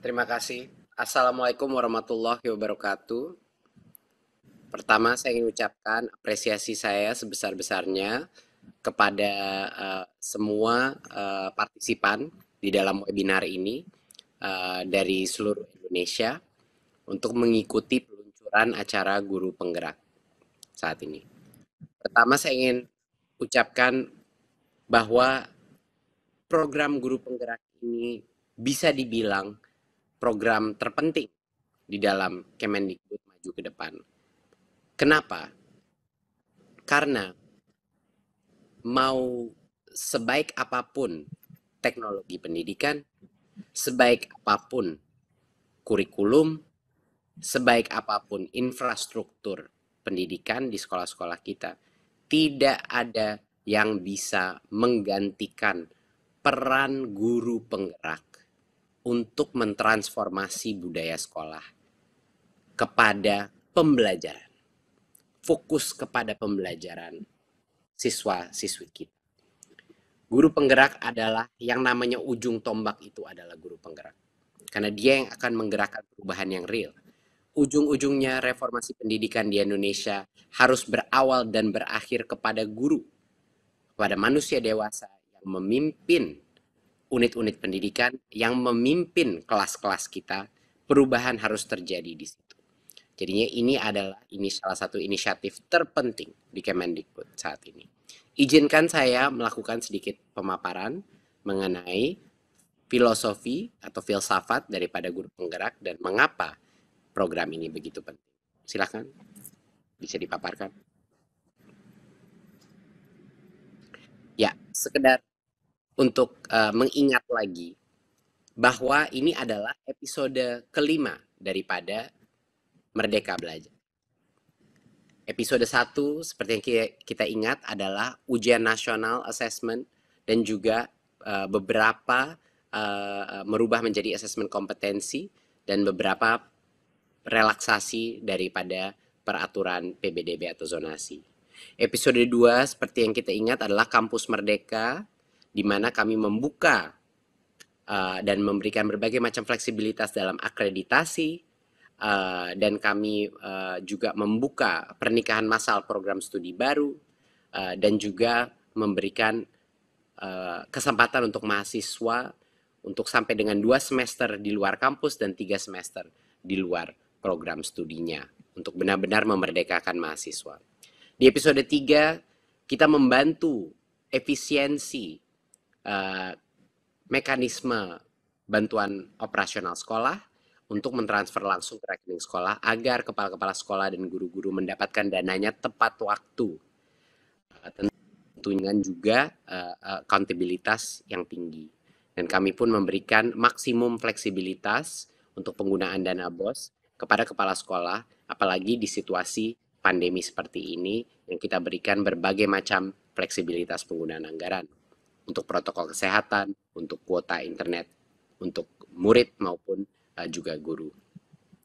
Terima kasih. Assalamualaikum warahmatullahi wabarakatuh. Pertama, saya ingin ucapkan apresiasi saya sebesar-besarnya kepada semua partisipan di dalam webinar ini dari seluruh Indonesia untuk mengikuti peluncuran acara Guru Penggerak saat ini. Pertama, saya ingin ucapkan bahwa program Guru Penggerak ini bisa dibilang program terpenting di dalam Kemendikbud maju ke depan. Kenapa? Karena mau sebaik apapun teknologi pendidikan, sebaik apapun kurikulum, sebaik apapun infrastruktur pendidikan di sekolah-sekolah kita, tidak ada yang bisa menggantikan peran guru penggerak untuk mentransformasi budaya sekolah kepada pembelajaran. Fokus kepada pembelajaran siswa-siswi kita. Guru penggerak adalah yang namanya ujung tombak itu adalah guru penggerak. Karena dia yang akan menggerakkan perubahan yang real. Ujung-ujungnya reformasi pendidikan di Indonesia harus berawal dan berakhir kepada guru, kepada manusia dewasa yang memimpin unit-unit pendidikan, yang memimpin kelas-kelas kita. Perubahan harus terjadi di situ. Jadinya ini salah satu inisiatif terpenting di Kemendikbud saat ini. Izinkan saya melakukan sedikit pemaparan mengenai filosofi atau filsafat daripada guru penggerak dan mengapa program ini begitu penting. Silakan, bisa dipaparkan. Ya, sekedar untuk mengingat lagi bahwa ini adalah episode kelima daripada Merdeka Belajar. Episode satu seperti yang kita ingat adalah ujian nasional assessment dan juga beberapa merubah menjadi asesmen kompetensi dan beberapa relaksasi daripada peraturan PBDB atau zonasi. Episode 2 seperti yang kita ingat adalah Kampus Merdeka, di mana kami membuka dan memberikan berbagai macam fleksibilitas dalam akreditasi, dan kami juga membuka pernikahan massal program studi baru, dan juga memberikan kesempatan untuk mahasiswa untuk sampai dengan 2 semester di luar kampus dan 3 semester di luar program studinya untuk benar-benar memerdekakan mahasiswa. Di episode 3 kita membantu efisiensi mekanisme bantuan operasional sekolah untuk mentransfer langsung ke rekening sekolah agar kepala-kepala sekolah dan guru-guru mendapatkan dananya tepat waktu. Tentunya juga accountabilitas yang tinggi. Dan kami pun memberikan maksimum fleksibilitas untuk penggunaan dana BOS kepada kepala sekolah, apalagi di situasi pandemi seperti ini yang kita berikan berbagai macam fleksibilitas penggunaan anggaran untuk protokol kesehatan, untuk kuota internet, untuk murid maupun juga guru.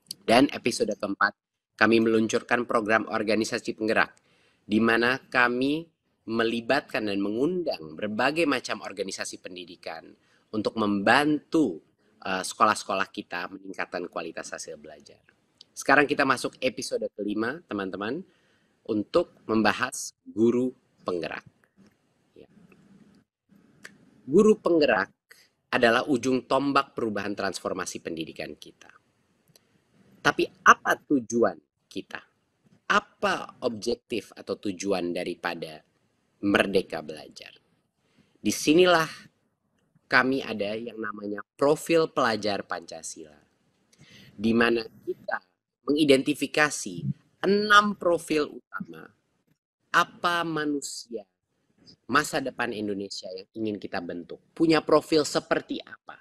Dan episode keempat, kami meluncurkan program organisasi penggerak, di mana kami melibatkan dan mengundang berbagai macam organisasi pendidikan untuk membantu sekolah-sekolah kita meningkatkan kualitas hasil belajar. Sekarang kita masuk episode kelima, teman-teman, untuk membahas guru penggerak. Guru penggerak adalah ujung tombak perubahan transformasi pendidikan kita. Tapi apa tujuan kita? Apa objektif atau tujuan daripada Merdeka Belajar? Disinilah kami ada yang namanya profil pelajar Pancasila, di mana kita mengidentifikasi 6 profil utama apa manusia masa depan Indonesia yang ingin kita bentuk. Punya profil seperti apa?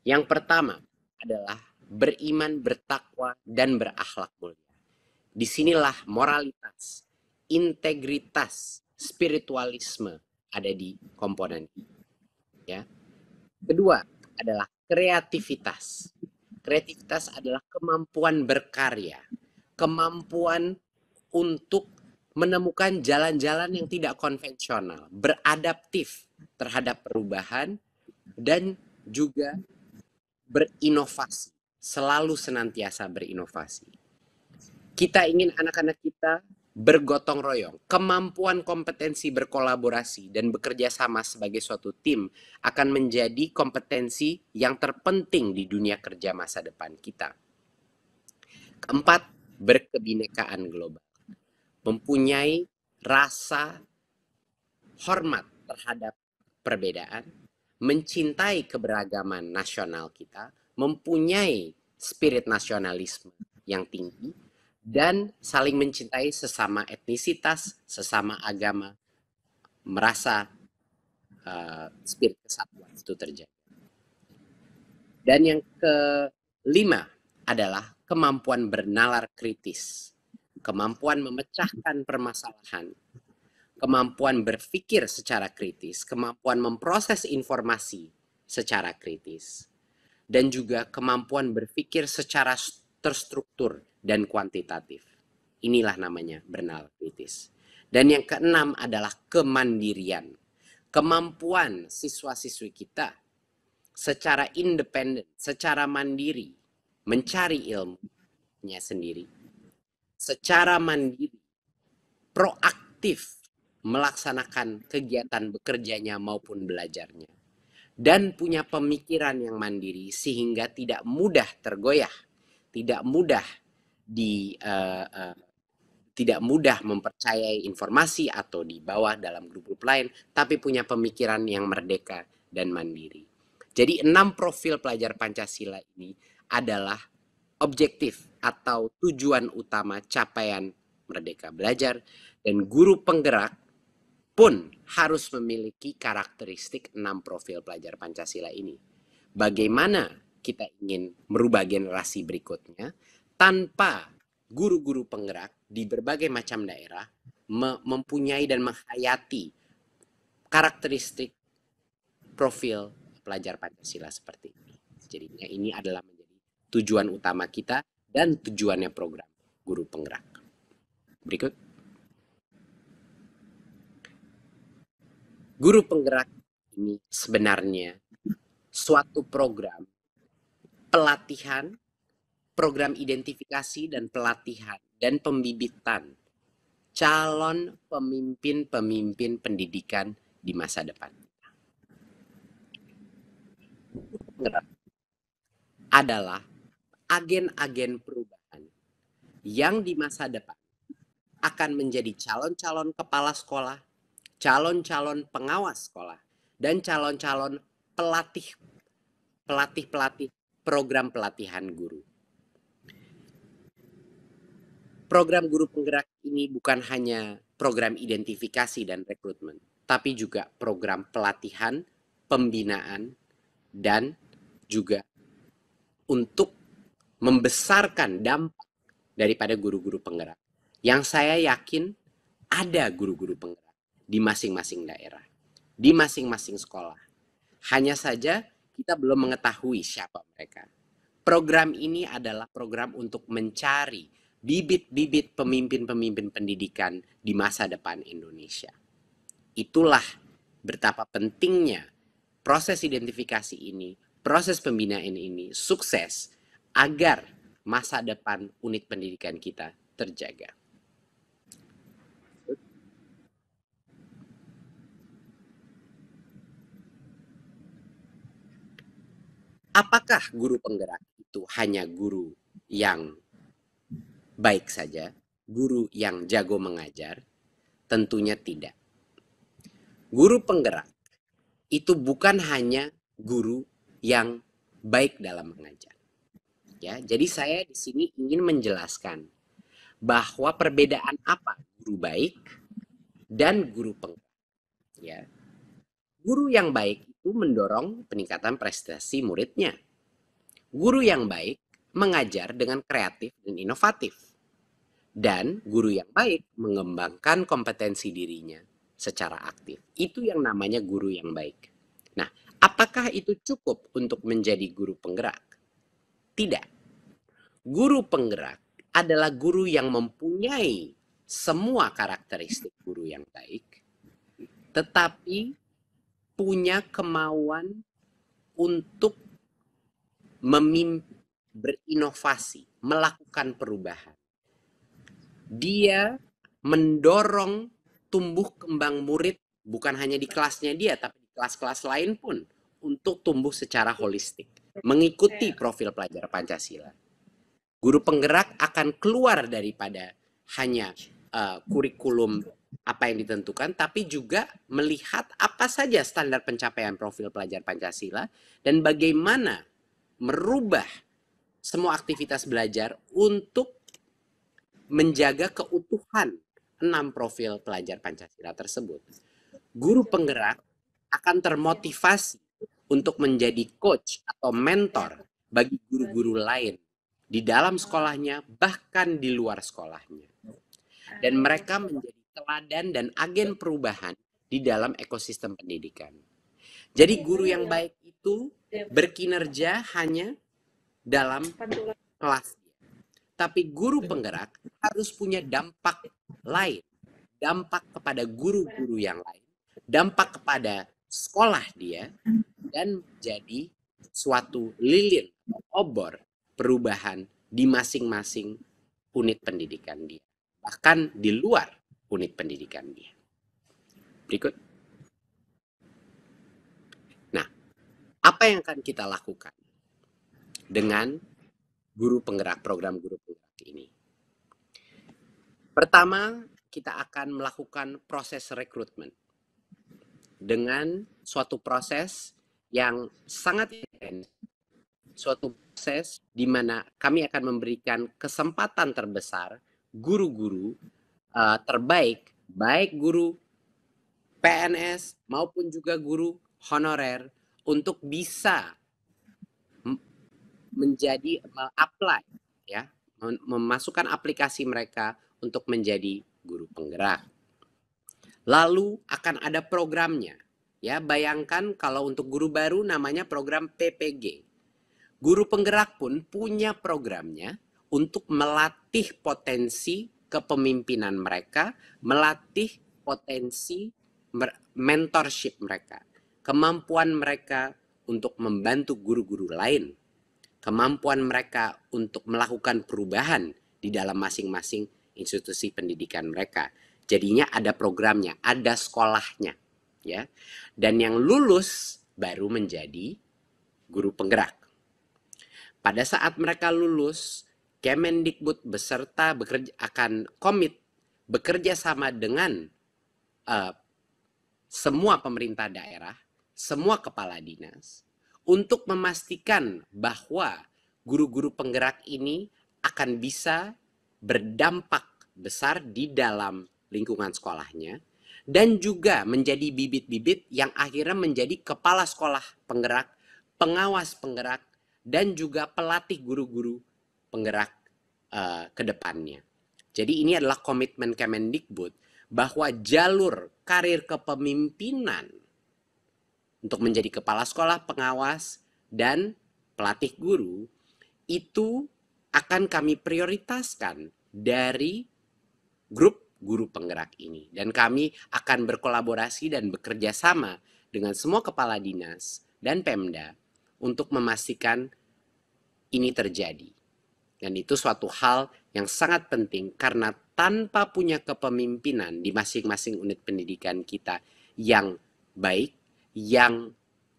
Yang pertama adalah beriman, bertakwa, dan berakhlak mulia. Disinilah moralitas, integritas, spiritualisme ada di komponen ini. Ya. Kedua adalah kreativitas. Kreativitas adalah kemampuan berkarya, kemampuan untuk menemukan jalan-jalan yang tidak konvensional, beradaptif terhadap perubahan, dan juga berinovasi, selalu senantiasa berinovasi. Kita ingin anak-anak kita bergotong royong, kemampuan kompetensi berkolaborasi dan bekerja sama sebagai suatu tim akan menjadi kompetensi yang terpenting di dunia kerja masa depan kita. Keempat, berkebinekaan global. Mempunyai rasa hormat terhadap perbedaan, mencintai keberagaman nasional kita, mempunyai spirit nasionalisme yang tinggi, dan saling mencintai sesama etnisitas, sesama agama, merasa spirit kesatuan itu terjadi. Dan yang kelima adalah kemampuan bernalar kritis, kemampuan memecahkan permasalahan, kemampuan berpikir secara kritis, kemampuan memproses informasi secara kritis, dan juga kemampuan berpikir secara terstruktur dan kuantitatif. Inilah namanya bernalar kritis. Dan yang keenam adalah kemandirian. Kemampuan siswa-siswi kita secara independen, secara mandiri, mencari ilmunya sendiri, secara mandiri, proaktif melaksanakan kegiatan bekerjanya maupun belajarnya, dan punya pemikiran yang mandiri sehingga tidak mudah tergoyah, tidak mudah tidak mudah mempercayai informasi atau dibawa dalam grup-grup lain, tapi punya pemikiran yang merdeka dan mandiri. Jadi 6 profil pelajar Pancasila ini adalah objektif atau tujuan utama capaian Merdeka Belajar, dan guru penggerak pun harus memiliki karakteristik 6 profil pelajar Pancasila ini. Bagaimana kita ingin merubah generasi berikutnya tanpa guru-guru penggerak di berbagai macam daerah mempunyai dan menghayati karakteristik profil pelajar Pancasila seperti ini. Jadinya ini adalah menjadi tujuan utama kita dan tujuannya program guru penggerak. Berikut. Guru penggerak ini sebenarnya suatu program pelatihan, program identifikasi dan pelatihan dan pembibitan calon pemimpin-pemimpin pendidikan di masa depan. Penggerak adalah agen-agen perubahan yang di masa depan akan menjadi calon-calon kepala sekolah, calon-calon pengawas sekolah, dan calon-calon pelatih program pelatihan guru. Program guru penggerak ini bukan hanya program identifikasi dan rekrutmen, tapi juga program pelatihan, pembinaan, dan juga untuk membesarkan dampak daripada guru-guru penggerak. Yang saya yakin ada guru-guru penggerak di masing-masing daerah, di masing-masing sekolah. Hanya saja kita belum mengetahui siapa mereka. Program ini adalah program untuk mencari bibit-bibit pemimpin-pemimpin pendidikan di masa depan Indonesia. Itulah betapa pentingnya proses identifikasi ini, proses pembinaan ini sukses agar masa depan unit pendidikan kita terjaga. Apakah guru penggerak itu hanya guru yang baik saja, guru yang jago mengajar? Tentunya tidak. Guru penggerak itu bukan hanya guru yang baik dalam mengajar. Ya, jadi saya di sini ingin menjelaskan bahwa perbedaan apa guru baik dan guru penggerak. Ya, guru yang baik itu mendorong peningkatan prestasi muridnya. Guru yang baik mengajar dengan kreatif dan inovatif. Dan guru yang baik mengembangkan kompetensi dirinya secara aktif. Itu yang namanya guru yang baik. Nah, apakah itu cukup untuk menjadi guru penggerak? Tidak. Guru penggerak adalah guru yang mempunyai semua karakteristik guru yang baik, tetapi punya kemauan untuk berinovasi, melakukan perubahan. Dia mendorong tumbuh kembang murid bukan hanya di kelasnya dia, tapi di kelas-kelas lain pun untuk tumbuh secara holistik, mengikuti profil pelajar Pancasila. Guru penggerak akan keluar daripada hanya kurikulum apa yang ditentukan, tapi juga melihat apa saja standar pencapaian profil pelajar Pancasila dan bagaimana merubah semua aktivitas belajar untuk menjaga keutuhan 6 profil pelajar Pancasila tersebut. Guru penggerak akan termotivasi untuk menjadi coach atau mentor bagi guru-guru lain di dalam sekolahnya, bahkan di luar sekolahnya. Dan mereka menjadi teladan dan agen perubahan di dalam ekosistem pendidikan. Jadi guru yang baik itu berkinerja hanya dalam kelas. Tapi guru penggerak harus punya dampak lain. Dampak kepada guru-guru yang lain. Dampak kepada sekolah dia. Dan jadi suatu lilin, obor perubahan di masing-masing unit pendidikan dia. Bahkan di luar unit pendidikan dia. Berikut. Nah, apa yang akan kita lakukan dengan guru penggerak, program guru penggerak ini? Pertama, kita akan melakukan proses rekrutmen dengan suatu proses yang sangat intens, suatu proses di mana kami akan memberikan kesempatan terbesar guru-guru terbaik, baik guru PNS maupun juga guru honorer untuk bisa menjadi apply, ya, memasukkan aplikasi mereka untuk menjadi guru penggerak. Lalu akan ada programnya, ya. Bayangkan kalau untuk guru baru namanya program PPG. Guru penggerak pun punya programnya untuk melatih potensi kepemimpinan mereka, melatih potensi mentorship mereka, kemampuan mereka untuk membantu guru-guru lain, kemampuan mereka untuk melakukan perubahan di dalam masing-masing institusi pendidikan mereka. Jadinya ada programnya, ada sekolahnya, ya. Dan yang lulus baru menjadi guru penggerak. Pada saat mereka lulus, Kemendikbud beserta akan komit bekerja sama dengan semua pemerintah daerah, semua kepala dinas, untuk memastikan bahwa guru-guru penggerak ini akan bisa berdampak besar di dalam lingkungan sekolahnya dan juga menjadi bibit-bibit yang akhirnya menjadi kepala sekolah penggerak, pengawas penggerak, dan juga pelatih guru-guru penggerak ke depannya. Jadi ini adalah komitmen Kemendikbud bahwa jalur karir kepemimpinan untuk menjadi kepala sekolah, pengawas, dan pelatih guru itu akan kami prioritaskan dari grup guru penggerak ini. Dan kami akan berkolaborasi dan bekerja sama dengan semua kepala dinas dan Pemda untuk memastikan ini terjadi. Dan itu suatu hal yang sangat penting karena tanpa punya kepemimpinan di masing-masing unit pendidikan kita yang baik, yang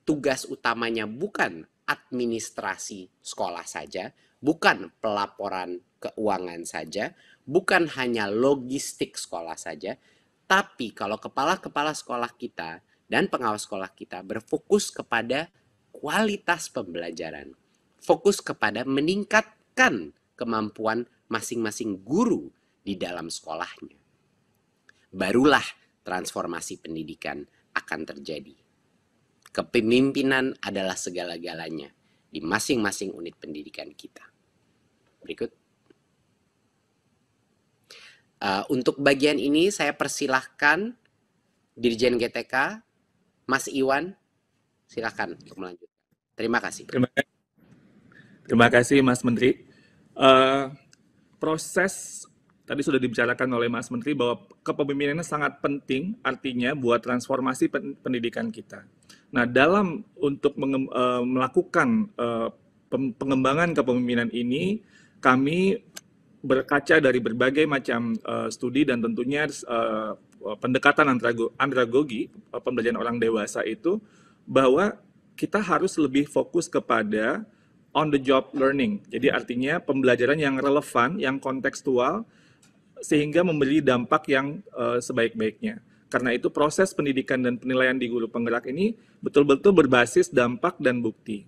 tugas utamanya bukan administrasi sekolah saja, bukan pelaporan keuangan saja, bukan hanya logistik sekolah saja, tapi kalau kepala-kepala sekolah kita dan pengawas sekolah kita berfokus kepada kualitas pembelajaran, fokus kepada meningkatkan kemampuan masing-masing guru di dalam sekolahnya, barulah transformasi pendidikan akan terjadi. Kepemimpinan adalah segala-galanya di masing-masing unit pendidikan kita. Berikut. Untuk bagian ini saya persilahkan Dirjen GTK, Mas Iwan, silakan untuk melanjutkan. Terima kasih. Terima kasih Mas Menteri. Proses tadi sudah dibicarakan oleh Mas Menteri bahwa kepemimpinannya sangat penting artinya buat transformasi pendidikan kita. Nah, dalam untuk melakukan pengembangan kepemimpinan ini kami berkaca dari berbagai macam studi dan tentunya pendekatan andragogi pembelajaran orang dewasa itu, bahwa kita harus lebih fokus kepada on the job learning. Jadi artinya pembelajaran yang relevan, yang kontekstual, sehingga memberi dampak yang sebaik-baiknya. Karena itu proses pendidikan dan penilaian di guru penggerak ini betul-betul berbasis dampak dan bukti.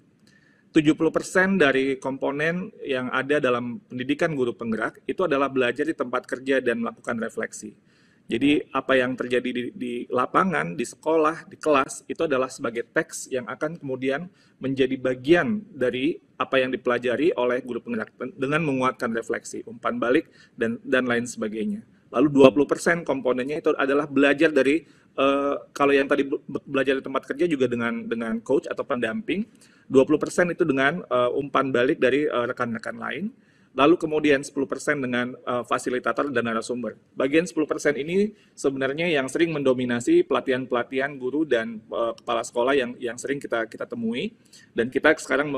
70% dari komponen yang ada dalam pendidikan guru penggerak itu adalah belajar di tempat kerja dan melakukan refleksi. Jadi apa yang terjadi di lapangan, di sekolah, di kelas, itu adalah sebagai teks yang akan kemudian menjadi bagian dari apa yang dipelajari oleh guru penggerak dengan menguatkan refleksi, umpan balik, dan lain sebagainya. Lalu 20% komponennya itu adalah belajar dari, kalau yang tadi belajar di tempat kerja juga dengan coach atau pendamping, 20% itu dengan umpan balik dari rekan-rekan lain, lalu kemudian 10% dengan fasilitator dan narasumber. Bagian 10% ini sebenarnya yang sering mendominasi pelatihan-pelatihan guru dan kepala sekolah yang sering kita temui, dan kita sekarang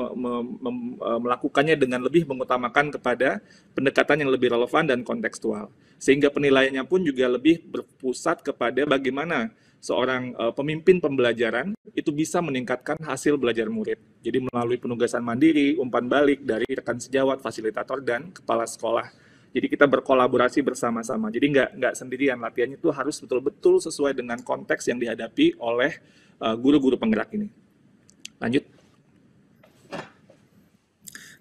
melakukannya dengan lebih mengutamakan kepada pendekatan yang lebih relevan dan kontekstual. Sehingga penilaiannya pun juga lebih berpusat kepada bagaimana seorang pemimpin pembelajaran itu bisa meningkatkan hasil belajar murid. Jadi melalui penugasan mandiri, umpan balik dari rekan sejawat, fasilitator, dan kepala sekolah. Jadi kita berkolaborasi bersama-sama. Jadi nggak sendirian, latihannya itu harus betul-betul sesuai dengan konteks yang dihadapi oleh guru-guru penggerak ini. Lanjut.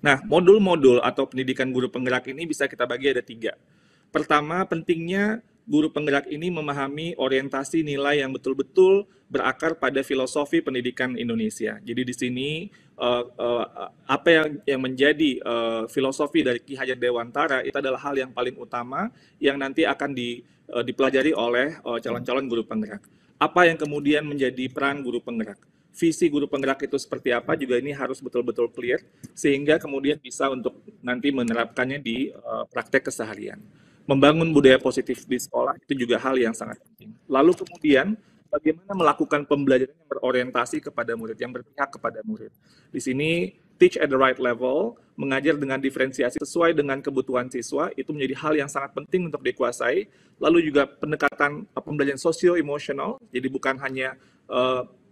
Nah, modul-modul atau pendidikan guru penggerak ini bisa kita bagi ada 3. Pertama, pentingnya guru penggerak ini memahami orientasi nilai yang betul-betul berakar pada filosofi pendidikan Indonesia. Jadi di sini apa yang menjadi filosofi dari Ki Hajar Dewantara itu adalah hal yang paling utama yang nanti akan dipelajari oleh calon-calon guru penggerak. Apa yang kemudian menjadi peran guru penggerak? Visi guru penggerak itu seperti apa juga ini harus betul-betul clear sehingga kemudian bisa untuk nanti menerapkannya di praktek keseharian. Membangun budaya positif di sekolah itu juga hal yang sangat penting. Lalu kemudian bagaimana melakukan pembelajaran yang berorientasi kepada murid, yang berpihak kepada murid. Di sini teach at the right level, mengajar dengan diferensiasi sesuai dengan kebutuhan siswa, itu menjadi hal yang sangat penting untuk dikuasai. Lalu juga pendekatan pembelajaran sosio-emosional, jadi bukan hanya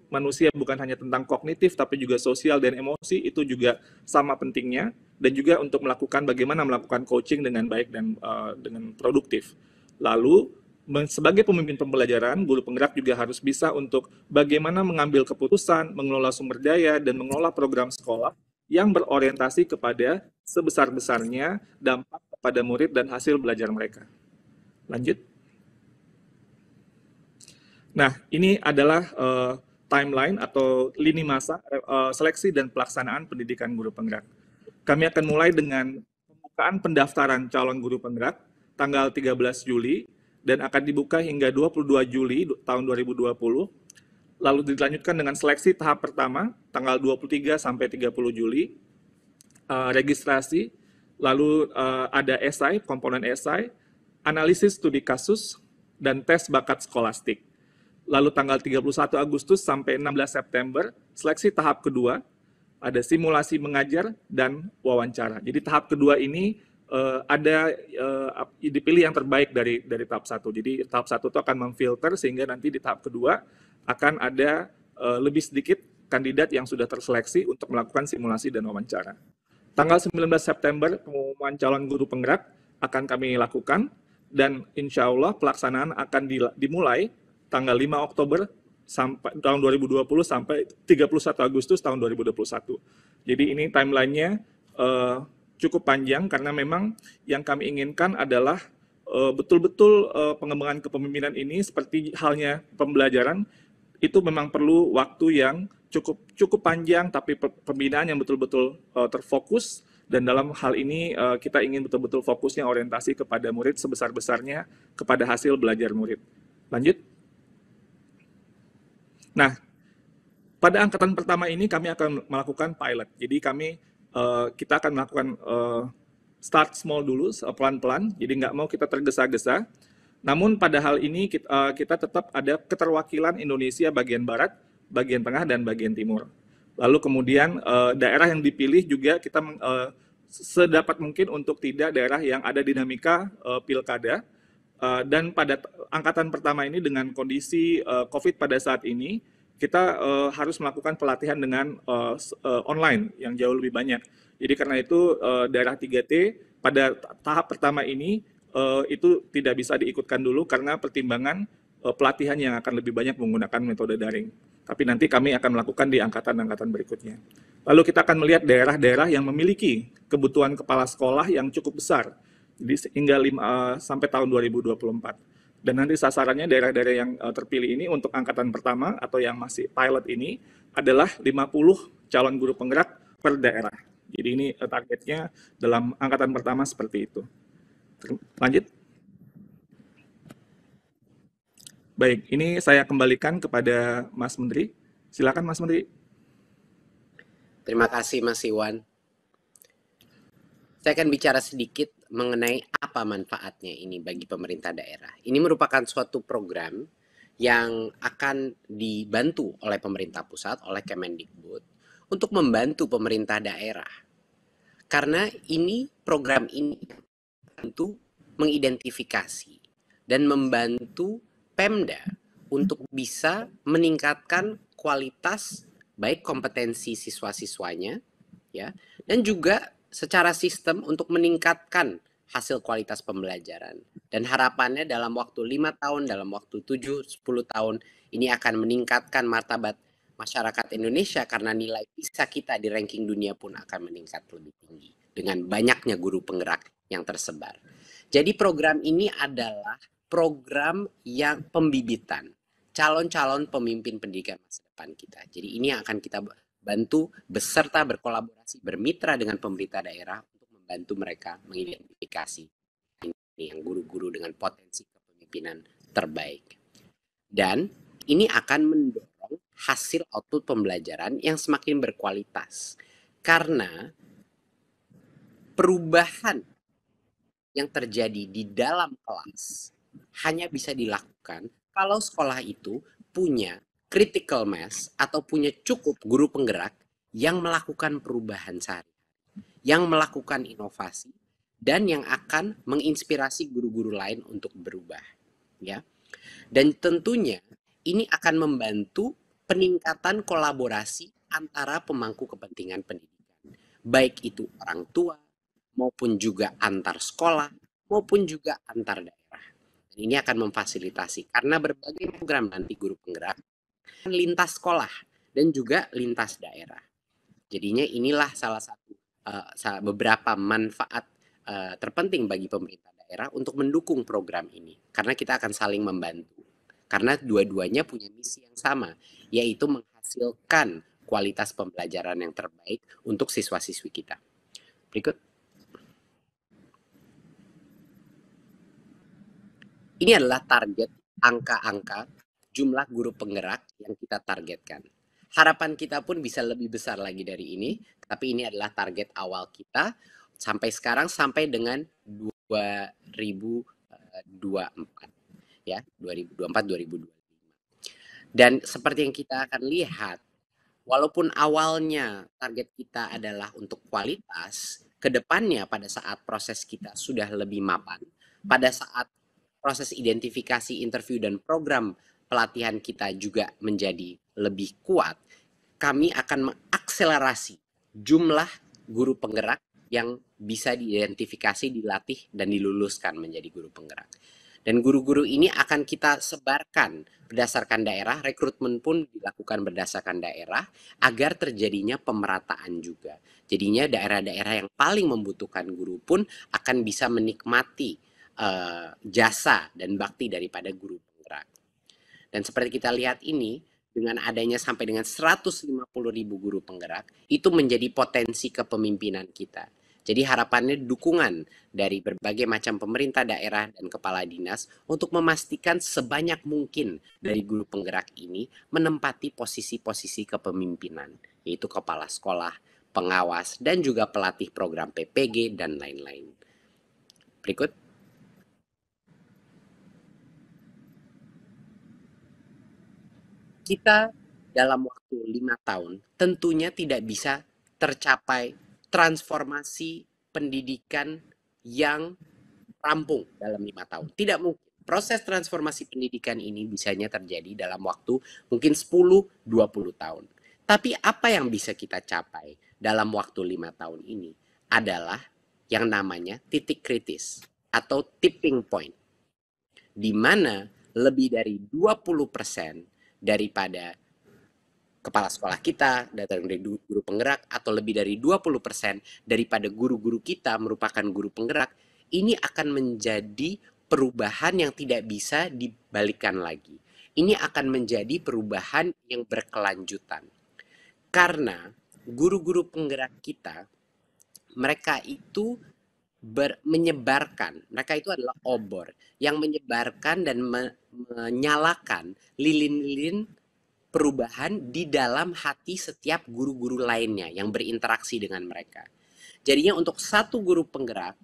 manusia bukan hanya tentang kognitif, tapi juga sosial dan emosi, itu juga sama pentingnya. Dan juga untuk melakukan bagaimana melakukan coaching dengan baik dan dengan produktif. Lalu, sebagai pemimpin pembelajaran, guru penggerak juga harus bisa untuk bagaimana mengambil keputusan, mengelola sumber daya, dan mengelola program sekolah yang berorientasi kepada sebesar-besarnya dampak kepada murid dan hasil belajar mereka. Lanjut. Nah, ini adalah timeline atau lini masa seleksi dan pelaksanaan pendidikan guru penggerak. Kami akan mulai dengan pembukaan pendaftaran calon guru penggerak tanggal 13 Juli dan akan dibuka hingga 22 Juli tahun 2020. Lalu dilanjutkan dengan seleksi tahap pertama tanggal 23 sampai 30 Juli, registrasi, lalu ada esai, komponen esai, analisis studi kasus, dan tes bakat skolastik. Lalu tanggal 31 Agustus sampai 16 September, seleksi tahap kedua, ada simulasi mengajar dan wawancara. Jadi tahap kedua ini dipilih yang terbaik dari tahap satu. Jadi tahap satu itu akan memfilter sehingga nanti di tahap kedua akan ada lebih sedikit kandidat yang sudah terseleksi untuk melakukan simulasi dan wawancara. Tanggal 19 September pengumuman calon guru penggerak akan kami lakukan dan insya Allah pelaksanaan akan dimulai tanggal 5 Oktober sampai tahun 2020 sampai 31 Agustus tahun 2021. Jadi ini timelinenya cukup panjang karena memang yang kami inginkan adalah betul-betul pengembangan kepemimpinan ini seperti halnya pembelajaran itu memang perlu waktu yang cukup panjang tapi pembinaan yang betul-betul terfokus dan dalam hal ini kita ingin betul-betul fokusnya orientasi kepada murid sebesar-besarnya kepada hasil belajar murid. Lanjut. Nah, pada angkatan pertama ini kami akan melakukan pilot. Jadi kita akan melakukan start small dulu, pelan-pelan. Jadi nggak mau kita tergesa-gesa. Namun pada hal ini kita tetap ada keterwakilan Indonesia bagian barat, bagian tengah, dan bagian timur. Lalu kemudian daerah yang dipilih juga kita sedapat mungkin untuk tidak daerah yang ada dinamika pilkada. Dan pada angkatan pertama ini dengan kondisi COVID pada saat ini, kita harus melakukan pelatihan dengan online yang jauh lebih banyak. Jadi karena itu daerah 3T pada tahap pertama ini itu tidak bisa diikutkan dulu karena pertimbangan pelatihan yang akan lebih banyak menggunakan metode daring. Tapi nanti kami akan melakukan di angkatan-angkatan berikutnya. Lalu kita akan melihat daerah-daerah yang memiliki kebutuhan kepala sekolah yang cukup besar. Jadi hingga sampai tahun 2024. Dan nanti sasarannya daerah-daerah yang terpilih ini untuk angkatan pertama atau yang masih pilot ini adalah 50 calon guru penggerak per daerah. Jadi ini targetnya dalam angkatan pertama seperti itu. Lanjut. Baik, ini saya kembalikan kepada Mas Menteri. Silakan Mas Menteri. Terima kasih Mas Iwan. Saya akan bicara sedikit mengenai apa manfaatnya ini bagi pemerintah daerah. Ini merupakan suatu program yang akan dibantu oleh pemerintah pusat, oleh Kemendikbud, untuk membantu pemerintah daerah. Karena ini program ini untuk mengidentifikasi dan membantu Pemda untuk bisa meningkatkan kualitas baik kompetensi siswa-siswanya ya dan juga secara sistem untuk meningkatkan hasil kualitas pembelajaran. Dan harapannya dalam waktu 5 tahun, dalam waktu 7-10 tahun ini akan meningkatkan martabat masyarakat Indonesia karena nilai PISA kita di ranking dunia pun akan meningkat lebih tinggi dengan banyaknya guru penggerak yang tersebar. Jadi program ini adalah program yang pembibitan calon-calon pemimpin pendidikan masa depan kita. Jadi ini akan kita bantu beserta berkolaborasi, bermitra dengan pemerintah daerah untuk membantu mereka mengidentifikasi ini yang guru-guru dengan potensi kepemimpinan terbaik. Dan ini akan mendorong hasil output pembelajaran yang semakin berkualitas. Karena perubahan yang terjadi di dalam kelas hanya bisa dilakukan kalau sekolah itu punya critical mass atau punya cukup guru penggerak yang melakukan perubahan sehari, yang melakukan inovasi dan yang akan menginspirasi guru-guru lain untuk berubah, ya. Dan tentunya ini akan membantu peningkatan kolaborasi antara pemangku kepentingan pendidikan, baik itu orang tua maupun juga antar sekolah maupun juga antar daerah. Dan ini akan memfasilitasi karena berbagai program nanti guru penggerak lintas sekolah dan juga lintas daerah. Jadinya inilah salah satu beberapa manfaat terpenting bagi pemerintah daerah untuk mendukung program ini karena kita akan saling membantu. Karena dua-duanya punya misi yang sama, yaitu menghasilkan kualitas pembelajaran yang terbaik untuk siswa-siswi kita. Berikut. Ini adalah target angka-angka jumlah guru penggerak yang kita targetkan. Harapan kita pun bisa lebih besar lagi dari ini, tapi ini adalah target awal kita sampai sekarang sampai dengan 2024 ya, 2024-2025. Dan seperti yang kita akan lihat, walaupun awalnya target kita adalah untuk kualitas, kedepannya pada saat proses kita sudah lebih mapan, pada saat proses identifikasi, interview, dan program pelatihan kita juga menjadi lebih kuat, kami akan mengakselerasi jumlah guru penggerak yang bisa diidentifikasi, dilatih, dan diluluskan menjadi guru penggerak. Dan guru-guru ini akan kita sebarkan berdasarkan daerah, rekrutmen pun dilakukan berdasarkan daerah, agar terjadinya pemerataan juga. Jadinya daerah-daerah yang paling membutuhkan guru pun akan bisa menikmati jasa dan bakti daripada guru penggerak. Dan seperti kita lihat ini, dengan adanya sampai dengan 150.000 guru penggerak, itu menjadi potensi kepemimpinan kita. Jadi harapannya dukungan dari berbagai macam pemerintah daerah dan kepala dinas untuk memastikan sebanyak mungkin dari guru penggerak ini menempati posisi-posisi kepemimpinan, yaitu kepala sekolah, pengawas, dan juga pelatih program PPG, dan lain-lain. Berikut. Kita dalam waktu 5 tahun, tentunya tidak bisa tercapai transformasi pendidikan yang rampung dalam 5 tahun. Tidak mungkin. Proses transformasi pendidikan ini bisanya terjadi dalam waktu mungkin 10-20 tahun. Tapi apa yang bisa kita capai dalam waktu 5 tahun ini adalah yang namanya titik kritis atau tipping point, di mana lebih dari 20% daripada kepala sekolah kita, dari guru penggerak, atau lebih dari 20% daripada guru-guru kita merupakan guru penggerak, ini akan menjadi perubahan yang tidak bisa dibalikkan lagi. Ini akan menjadi perubahan yang berkelanjutan. Karena guru-guru penggerak kita, mereka itu menyebarkan, mereka itu adalah obor yang menyebarkan dan menyalakan lilin-lilin perubahan di dalam hati setiap guru-guru lainnya yang berinteraksi dengan mereka. Jadinya untuk satu guru penggerak,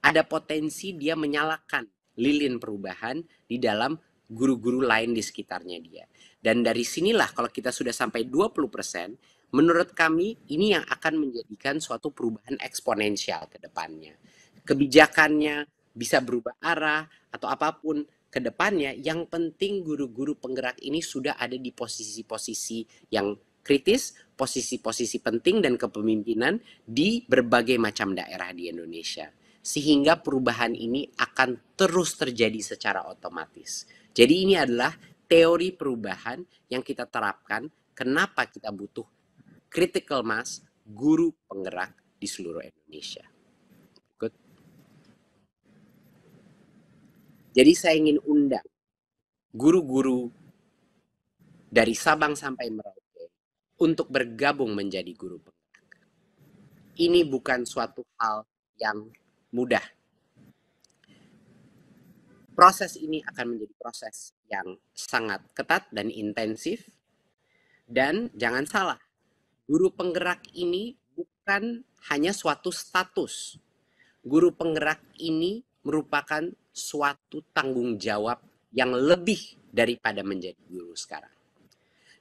ada potensi dia menyalakan lilin perubahan di dalam guru-guru lain di sekitarnya dia. Dan dari sinilah kalau kita sudah sampai 20%, menurut kami ini yang akan menjadikan suatu perubahan eksponensial ke depannya. Kebijakannya bisa berubah arah atau apapun ke depannya, yang penting guru-guru penggerak ini sudah ada di posisi-posisi yang kritis, posisi-posisi penting dan kepemimpinan di berbagai macam daerah di Indonesia. Sehingga perubahan ini akan terus terjadi secara otomatis. Jadi ini adalah teori perubahan yang kita terapkan, kenapa kita butuh critical mass guru penggerak di seluruh Indonesia. Good. Jadi saya ingin undang guru-guru dari Sabang sampai Merauke untuk bergabung menjadi guru penggerak. Ini bukan suatu hal yang mudah. Proses ini akan menjadi proses yang sangat ketat dan intensif. Dan jangan salah, guru penggerak ini bukan hanya suatu status. Guru penggerak ini merupakan suatu tanggung jawab yang lebih daripada menjadi guru sekarang.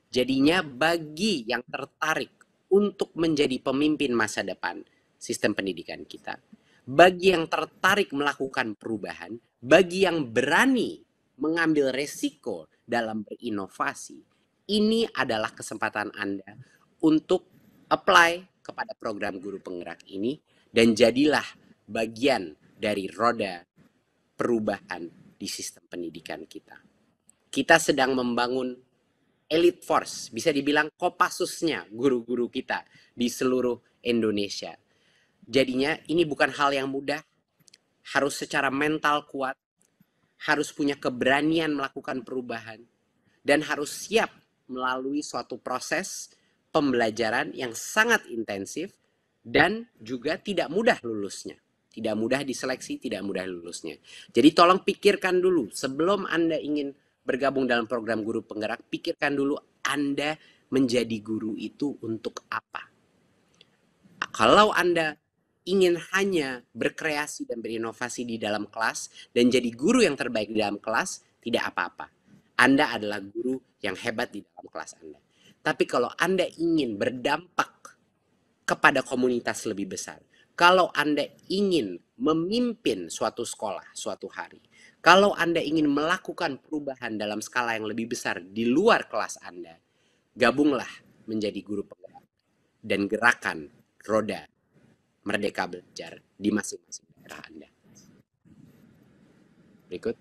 Jadinya bagi yang tertarik untuk menjadi pemimpin masa depan sistem pendidikan kita, bagi yang tertarik melakukan perubahan, bagi yang berani mengambil resiko dalam berinovasi, ini adalah kesempatan Anda untuk apply kepada program guru penggerak ini dan jadilah bagian dari roda perubahan di sistem pendidikan kita. Kita sedang membangun elite force, bisa dibilang Kopassusnya guru-guru kita di seluruh Indonesia. Jadinya ini bukan hal yang mudah, harus secara mental kuat, harus punya keberanian melakukan perubahan, dan harus siap melalui suatu proses pembelajaran yang sangat intensif dan juga tidak mudah lulusnya. Tidak mudah diseleksi, tidak mudah lulusnya. Jadi tolong pikirkan dulu sebelum Anda ingin bergabung dalam program guru penggerak, pikirkan dulu Anda menjadi guru itu untuk apa. Kalau Anda ingin hanya berkreasi dan berinovasi di dalam kelas dan jadi guru yang terbaik di dalam kelas, tidak apa-apa. Anda adalah guru yang hebat di dalam kelas Anda. Tapi kalau Anda ingin berdampak kepada komunitas lebih besar, kalau Anda ingin memimpin suatu sekolah suatu hari, kalau Anda ingin melakukan perubahan dalam skala yang lebih besar di luar kelas Anda, gabunglah menjadi guru penggerak dan gerakan roda Merdeka Belajar di masing-masing daerah Anda. Berikut.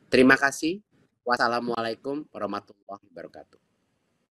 Terima kasih. Wassalamualaikum warahmatullahi wabarakatuh.